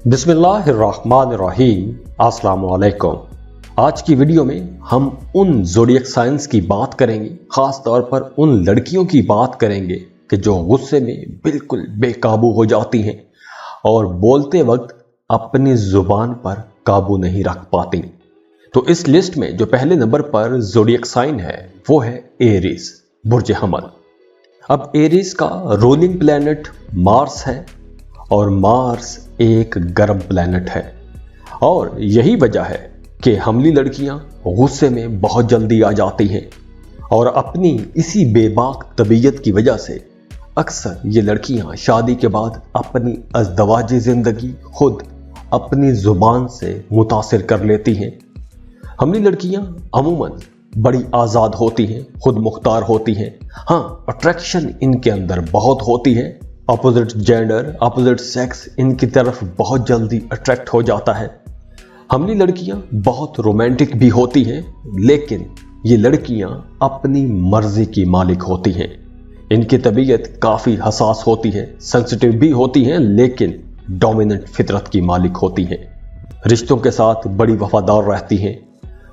बिस्मिल्लाहिर्रहमानिर्रहीम। अस्सलाम वालेकुम। आज की वीडियो में हम उन ज़ोडिएक साइंस की बात करेंगे, ख़ास तौर पर उन लड़कियों की बात करेंगे कि जो गुस्से में बिल्कुल बेकाबू हो जाती हैं और बोलते वक्त अपनी ज़ुबान पर काबू नहीं रख पाती। तो इस लिस्ट में जो पहले नंबर पर ज़ोडिएक साइन है वो है एरीज, बुर्ज हमल। अब एरीज का रूलिंग प्लैनेट मार्स है और मार्स एक गर्म प्लैनेट है और यही वजह है कि हमली लड़कियां गुस्से में बहुत जल्दी आ जाती हैं और अपनी इसी बेबाक तबीयत की वजह से अक्सर ये लड़कियां शादी के बाद अपनी अज़दवाजी ज़िंदगी खुद अपनी ज़ुबान से मुतासिर कर लेती हैं। हमली लड़कियां अमूमन बड़ी आज़ाद होती हैं, खुद मुख्तार होती हैं। हाँ, अट्रैक्शन इनके अंदर बहुत होती है, अपोजिट जेंडर, अपोजिट सेक्स इनकी तरफ बहुत जल्दी अट्रैक्ट हो जाता है। हमली लड़कियां बहुत रोमांटिक भी होती हैं, लेकिन ये लड़कियां अपनी मर्जी की मालिक होती हैं। इनकी तबीयत काफ़ी हसास होती है, सेंसिटिव भी होती हैं, लेकिन डोमिनेंट फितरत की मालिक होती हैं। रिश्तों के साथ बड़ी वफादार रहती हैं।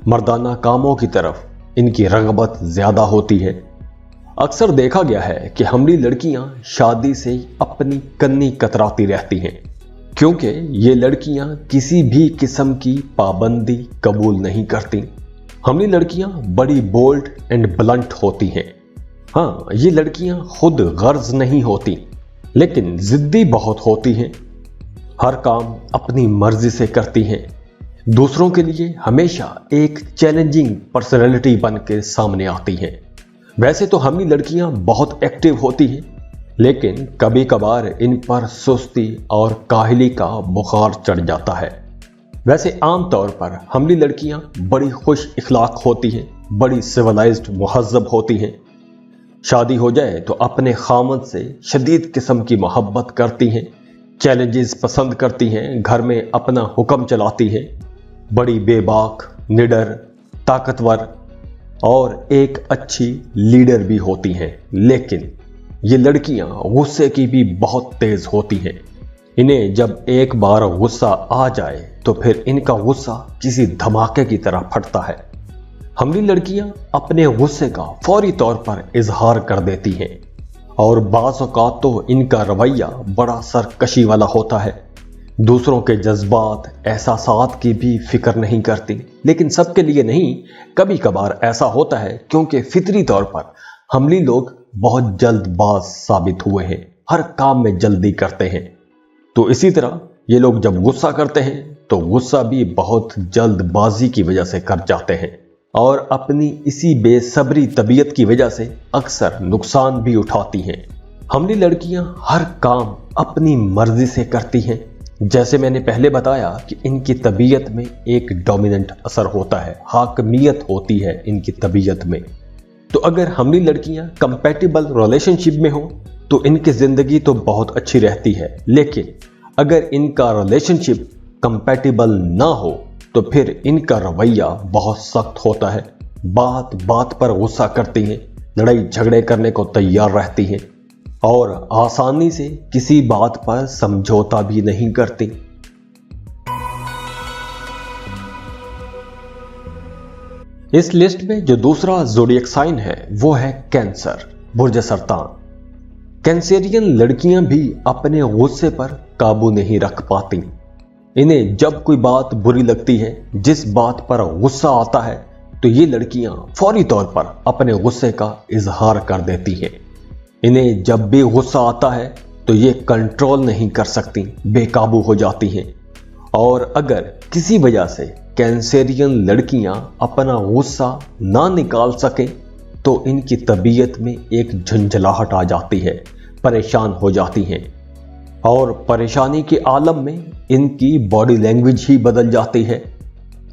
मर्दाना कामों की तरफ इनकी रग़बत ज़्यादा होती है। अक्सर देखा गया है कि हमली लड़कियां शादी से अपनी कन्नी कतराती रहती हैं, क्योंकि ये लड़कियां किसी भी किस्म की पाबंदी कबूल नहीं करती। हमली लड़कियां बड़ी बोल्ड एंड ब्लंट होती हैं। हाँ, ये लड़कियां खुद गर्ज नहीं होती, लेकिन जिद्दी बहुत होती हैं। हर काम अपनी मर्जी से करती हैं। दूसरों के लिए हमेशा एक चैलेंजिंग पर्सनैलिटी बन के सामने आती हैं। वैसे तो हमली लड़कियां बहुत एक्टिव होती हैं, लेकिन कभी कभार इन पर सुस्ती और काहली का बुखार चढ़ जाता है। वैसे आम तौर पर हमली लड़कियां बड़ी खुश इखलाक होती हैं, बड़ी सिविलाइज्ड मुहज़्ज़ब होती हैं। शादी हो जाए तो अपने खामद से शदीद किस्म की मोहब्बत करती हैं, चैलेंजेस पसंद करती हैं, घर में अपना हुक्म चलाती हैं, बड़ी बेबाक, निडर, ताकतवर और एक अच्छी लीडर भी होती हैं। लेकिन ये लड़कियां गुस्से की भी बहुत तेज होती हैं। इन्हें जब एक बार गुस्सा आ जाए तो फिर इनका गुस्सा किसी धमाके की तरह फटता है। हमली लड़कियां अपने गुस्से का फौरी तौर पर इजहार कर देती हैं और बाज़ औक़ात तो इनका रवैया बड़ा सरकशी वाला होता है। दूसरों के जज्बात, एहसासात की भी फिक्र नहीं करती। लेकिन सबके लिए नहीं, कभी कभार ऐसा होता है, क्योंकि फितरी तौर पर हमली लोग बहुत जल्दबाज साबित हुए हैं, हर काम में जल्दी करते हैं। तो इसी तरह ये लोग जब गुस्सा करते हैं तो गुस्सा भी बहुत जल्दबाजी की वजह से कर जाते हैं और अपनी इसी बेसब्री तबीयत की वजह से अक्सर नुकसान भी उठाती हैं। हमली लड़कियां हर काम अपनी मर्जी से करती हैं। जैसे मैंने पहले बताया कि इनकी तबीयत में एक डोमिनेंट असर होता है, हाकमियत होती है इनकी तबीयत में। तो अगर हमली लड़कियां कंपैटिबल रिलेशनशिप में हो तो इनकी ज़िंदगी तो बहुत अच्छी रहती है, लेकिन अगर इनका रिलेशनशिप कंपैटिबल ना हो तो फिर इनका रवैया बहुत सख्त होता है। बात बात पर गुस्सा करती हैं, लड़ाई झगड़े करने को तैयार रहती हैं और आसानी से किसी बात पर समझौता भी नहीं करती। इस लिस्ट में जो दूसरा ज़ोडिएक साइन है वो है कैंसर, बुर्ज सरतान। कैंसेरियन लड़कियां भी अपने गुस्से पर काबू नहीं रख पाती। इन्हें जब कोई बात बुरी लगती है, जिस बात पर गुस्सा आता है, तो ये लड़कियां फौरी तौर पर अपने गुस्से का इजहार कर देती हैं। इन्हें जब भी गुस्सा आता है तो ये कंट्रोल नहीं कर सकती, बेकाबू हो जाती हैं। और अगर किसी वजह से कैंसेरियन लड़कियां अपना गुस्सा ना निकाल सकें तो इनकी तबीयत में एक झंझलाहट आ जाती है, परेशान हो जाती हैं और परेशानी के आलम में इनकी बॉडी लैंग्वेज ही बदल जाती है।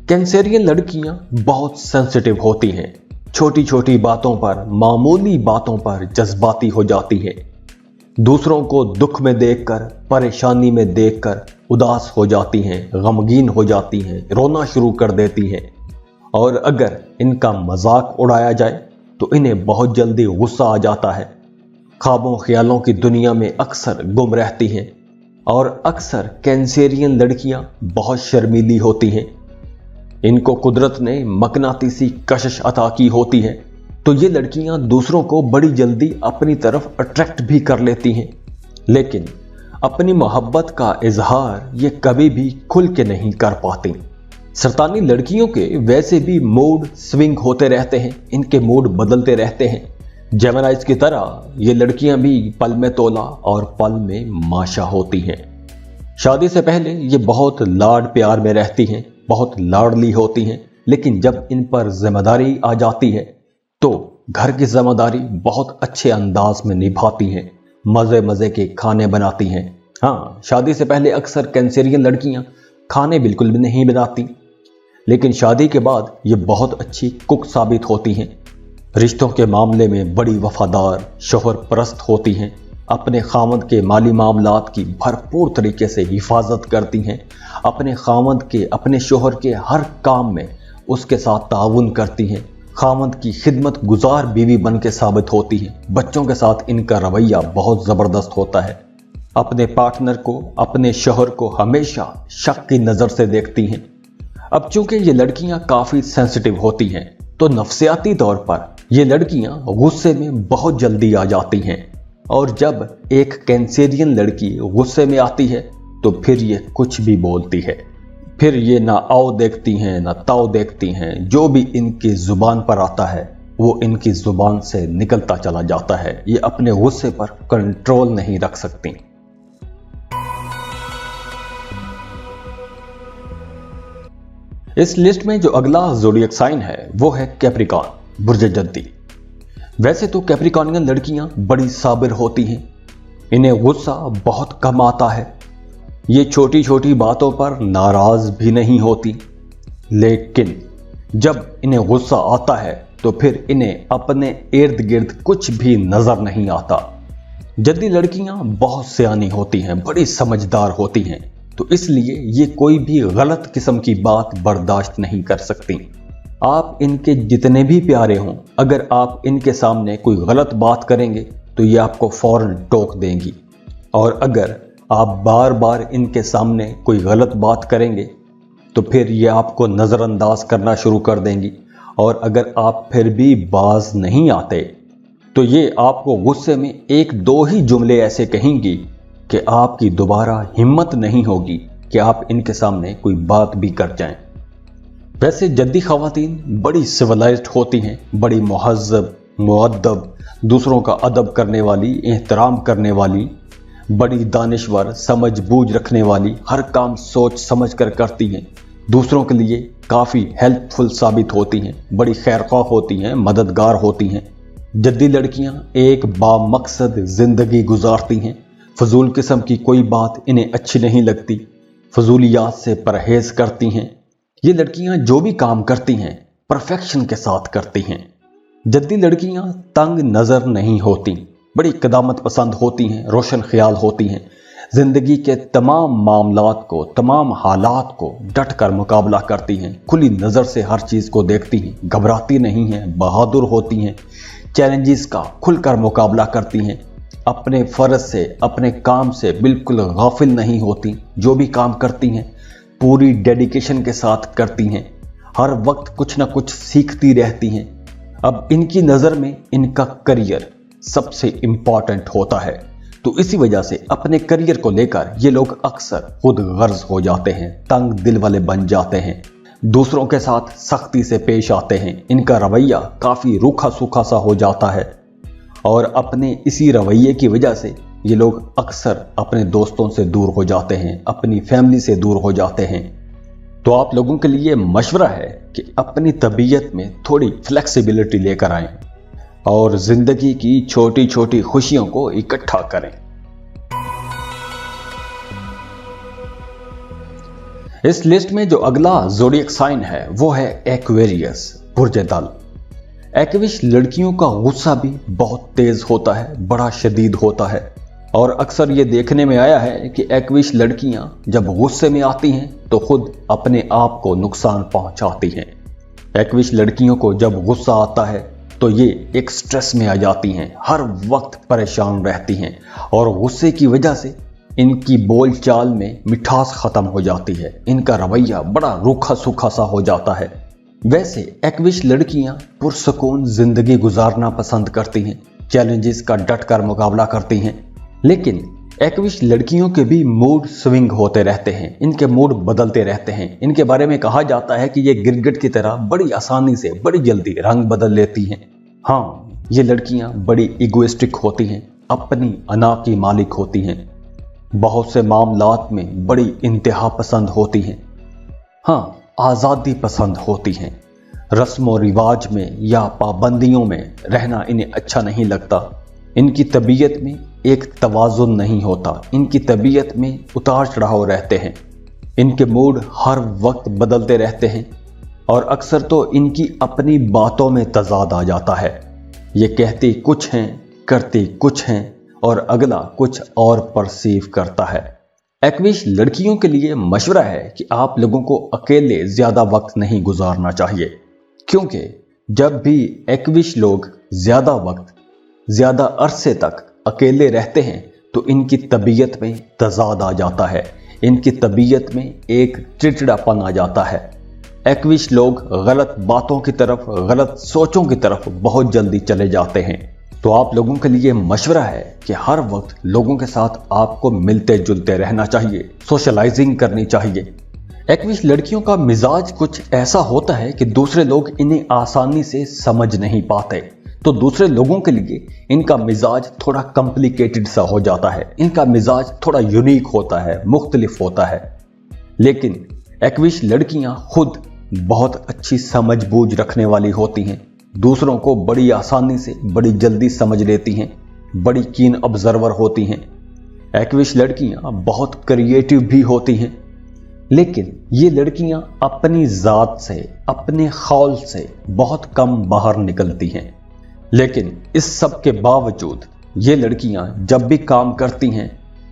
कैंसेरियन लड़कियां बहुत सेंसिटिव होती हैं, छोटी छोटी बातों पर, मामूली बातों पर जज्बाती हो जाती हैं। दूसरों को दुख में देखकर, परेशानी में देखकर उदास हो जाती हैं, गमगीन हो जाती हैं, रोना शुरू कर देती हैं। और अगर इनका मजाक उड़ाया जाए तो इन्हें बहुत जल्दी गुस्सा आ जाता है। ख्वाबों ख्यालों की दुनिया में अक्सर गुम रहती हैं। और अक्सर कैंसेरियन लड़कियां बहुत शर्मीली होती हैं। इनको कुदरत ने मकनातीसी कशिश अता की होती है, तो ये लड़कियां दूसरों को बड़ी जल्दी अपनी तरफ अट्रैक्ट भी कर लेती हैं, लेकिन अपनी मोहब्बत का इजहार ये कभी भी खुल के नहीं कर पाती। सरतानी लड़कियों के वैसे भी मूड स्विंग होते रहते हैं, इनके मूड बदलते रहते हैं। जेमिनाइज की तरह ये लड़कियां भी पल में तोला और पल में माशा होती हैं। शादी से पहले ये बहुत लाड प्यार में रहती हैं, बहुत लाडली होती हैं, लेकिन जब इन पर जिम्मेदारी आ जाती है तो घर की जिम्मेदारी बहुत अच्छे अंदाज में निभाती हैं, मजे मजे के खाने बनाती हैं। हाँ, शादी से पहले अक्सर कैंसेरियन लड़कियां खाने बिल्कुल भी नहीं बनाती, लेकिन शादी के बाद ये बहुत अच्छी कुक साबित होती हैं। रिश्तों के मामले में बड़ी वफादार, शोहर परस्त होती हैं, अपने खामद के माली मामलात की भरपूर तरीके से हिफाजत करती हैं, अपने खामद के, अपने शोहर के हर काम में उसके साथ ताउन करती हैं, खामद की खिदमत गुजार बीवी बन के साबित होती हैं। बच्चों के साथ इनका रवैया बहुत ज़बरदस्त होता है। अपने पार्टनर को, अपने शोहर को हमेशा शक की नज़र से देखती हैं। अब चूंकि ये लड़कियां काफ़ी सेंसिटिव होती हैं, तो नफ्सियाती तौर पर ये लड़कियां गुस्से में बहुत जल्दी आ जाती हैं, और जब एक कैंसेरियन लड़की गुस्से में आती है तो फिर ये कुछ भी बोलती है। फिर ये ना आओ देखती हैं, ना ताओ देखती हैं। जो भी इनकी जुबान पर आता है वो इनकी जुबान से निकलता चला जाता है। ये अपने गुस्से पर कंट्रोल नहीं रख सकती। इस लिस्ट में जो अगला ज़ोडिएक साइन है वो है कैप्रिकॉर्न, बुर्ज जद्दी। वैसे तो कैप्रिकॉर्नियन लड़कियां बड़ी साबिर होती हैं, इन्हें गुस्सा बहुत कम आता है, ये छोटी छोटी बातों पर नाराज भी नहीं होती, लेकिन जब इन्हें गुस्सा आता है तो फिर इन्हें अपने इर्द गिर्द कुछ भी नजर नहीं आता। जद्दी लड़कियां बहुत सियानी होती हैं, बड़ी समझदार होती हैं, तो इसलिए ये कोई भी गलत किस्म की बात बर्दाश्त नहीं कर सकती। आप इनके जितने भी प्यारे हों, अगर आप इनके सामने कोई गलत बात करेंगे तो ये आपको फौरन टोक देंगी, और अगर आप बार बार इनके सामने कोई गलत बात करेंगे तो फिर ये आपको नज़रअंदाज करना शुरू कर देंगी, और अगर आप फिर भी बाज नहीं आते तो ये आपको गुस्से में एक दो ही जुमले ऐसे कहेंगी कि आपकी दोबारा हिम्मत नहीं होगी कि आप इनके सामने कोई बात भी कर जाएं। वैसे जद्दी ख़वातीन बड़ी सिविलाइज्ड होती हैं, बड़ी मुहज़्ज़ब, मुअद्दब, दूसरों का अदब करने वाली, एहतराम करने वाली, बड़ी दानिश्वर, समझ बूझ रखने वाली, हर काम सोच समझ कर करती हैं, दूसरों के लिए काफ़ी हेल्पफुल साबित होती हैं, बड़ी खैरख्वाह होती हैं, मददगार होती हैं। जद्दी लड़कियां एक बामकसद ज़िंदगी गुजारती हैं, फजूल किस्म की कोई बात इन्हें अच्छी नहीं लगती, फजूलियात से परहेज करती हैं। ये लड़कियां जो भी काम करती हैं परफेक्शन के साथ करती हैं। जद्दी लड़कियां तंग नज़र नहीं होती, बड़ी कदामत पसंद होती हैं, रोशन ख्याल होती हैं, ज़िंदगी के तमाम मामलात को, तमाम हालात को डट कर मुकाबला करती हैं, खुली नज़र से हर चीज़ को देखती हैं, घबराती नहीं हैं, बहादुर होती हैं, चैलेंजेस का खुलकर मुकाबला करती हैं, अपने फ़र्ज से, अपने काम से बिल्कुल गाफिल नहीं होती, जो भी काम करती हैं पूरी डेडिकेशन के साथ करती हैं, हर वक्त कुछ ना कुछ सीखती रहती हैं। अब इनकी नज़र में इनका करियर सबसे इम्पॉर्टेंट होता है, तो इसी वजह से अपने करियर को लेकर ये लोग अक्सर खुद गर्ज हो जाते हैं, तंग दिल वाले बन जाते हैं, दूसरों के साथ सख्ती से पेश आते हैं, इनका रवैया काफ़ी रूखा सूखा सा हो जाता है, और अपने इसी रवैये की वजह से ये लोग अक्सर अपने दोस्तों से दूर हो जाते हैं, अपनी फैमिली से दूर हो जाते हैं। तो आप लोगों के लिए मशवरा है कि अपनी तबीयत में थोड़ी फ्लेक्सिबिलिटी लेकर आएं और जिंदगी की छोटी छोटी खुशियों को इकट्ठा करें। इस लिस्ट में जो अगला ज़ोडिएक साइन है वो है एक्वेरियस, बुर्ज दल। एक्विश लड़कियों का गुस्सा भी बहुत तेज होता है, बड़ा शदीद होता है, और अक्सर ये देखने में आया है कि एक्विश लड़कियां जब गुस्से में आती हैं तो खुद अपने आप को नुकसान पहुंचाती हैं। एक्विश लड़कियों को जब गुस्सा आता है तो ये एक स्ट्रेस में आ जाती हैं, हर वक्त परेशान रहती हैं, और गुस्से की वजह से इनकी बोल चाल में मिठास खत्म हो जाती है, इनका रवैया बड़ा रूखा सूखा सा हो जाता है। वैसे एक्विश लड़कियां पुरसुकून जिंदगी गुजारना पसंद करती हैं, चैलेंजेस का डट कर मुकाबला करती हैं। लेकिन एक्विश लड़कियों के भी मूड स्विंग होते रहते हैं, इनके मूड बदलते रहते हैं। इनके बारे में कहा जाता है कि ये गिरगिट की तरह बड़ी आसानी से बड़ी जल्दी रंग बदल लेती हैं। हाँ, ये लड़कियां बड़ी इगोइस्टिक होती हैं, अपनी अना की मालिक होती हैं, बहुत से मामलात में बड़ी इंतहा पसंद होती हैं। हाँ, आज़ादी पसंद होती हैं। रस्म और रिवाज में या पाबंदियों में रहना इन्हें अच्छा नहीं लगता। इनकी तबीयत में एक तवाज़ुन नहीं होता, इनकी तबीयत में उतार चढ़ाव रहते हैं। इनके मूड हर वक्त बदलते रहते हैं और अक्सर तो इनकी अपनी बातों में तज़ाद आ जाता है। ये कहती कुछ हैं, करती कुछ हैं और अगला कुछ और परसीव करता है। एक्विश लड़कियों के लिए मशवरा है कि आप लोगों को अकेले ज्यादा वक्त नहीं गुजारना चाहिए, क्योंकि जब भी एक्विश लोग ज्यादा वक्त ज्यादा अरसे तक अकेले रहते हैं तो इनकी तबीयत में तज़ाद आ जाता है, इनकी तबीयत में एक चिड़चिड़ापन आ जाता है। एक्विश लोग गलत बातों की तरफ, गलत सोचों की तरफ बहुत जल्दी चले जाते हैं। तो आप लोगों के लिए मशवरा है कि हर वक्त लोगों के साथ आपको मिलते जुलते रहना चाहिए, सोशलाइजिंग करनी चाहिए। एक्विश लड़कियों का मिजाज कुछ ऐसा होता है कि दूसरे लोग इन्हें आसानी से समझ नहीं पाते, तो दूसरे लोगों के लिए इनका मिजाज थोड़ा कॉम्प्लिकेटेड सा हो जाता है, इनका मिजाज थोड़ा यूनिक होता है, मुख्तलिफ होता है। लेकिन एक्विश लड़कियां खुद बहुत अच्छी समझ बूझ रखने वाली होती हैं, दूसरों को बड़ी आसानी से बड़ी जल्दी समझ लेती हैं, बड़ी कीन ऑब्जर्वर होती हैं। एक्विश लड़कियां बहुत क्रिएटिव भी होती हैं, लेकिन ये लड़कियां अपनी ज़ात से, अपने खौल से बहुत कम बाहर निकलती हैं। लेकिन इस सब के बावजूद ये लड़कियां जब भी काम करती हैं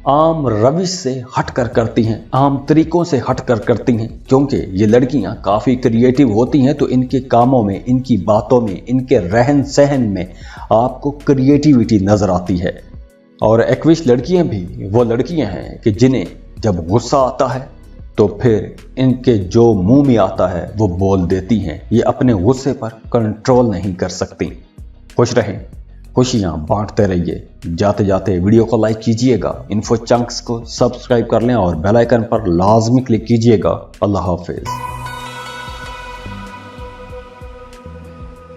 आम रविश से हटकर करती हैं, आम तरीकों से हटकर करती हैं, क्योंकि ये लड़कियां काफ़ी क्रिएटिव होती हैं। तो इनके कामों में, इनकी बातों में, इनके रहन सहन में आपको क्रिएटिविटी नज़र आती है। और एक्विश लड़कियां भी वो लड़कियां हैं कि जिन्हें जब गुस्सा आता है तो फिर इनके जो मुंह में आता है वो बोल देती हैं, ये अपने गुस्से पर कंट्रोल नहीं कर सकती। खुश रहें, खुशियां बांटते रहिए। जाते जाते वीडियो को लाइक कीजिएगा, इन्फो चंक्स को सब्सक्राइब कर लें और बेल आइकन पर लाजमी क्लिक कीजिएगा। अल्लाह हाफिज।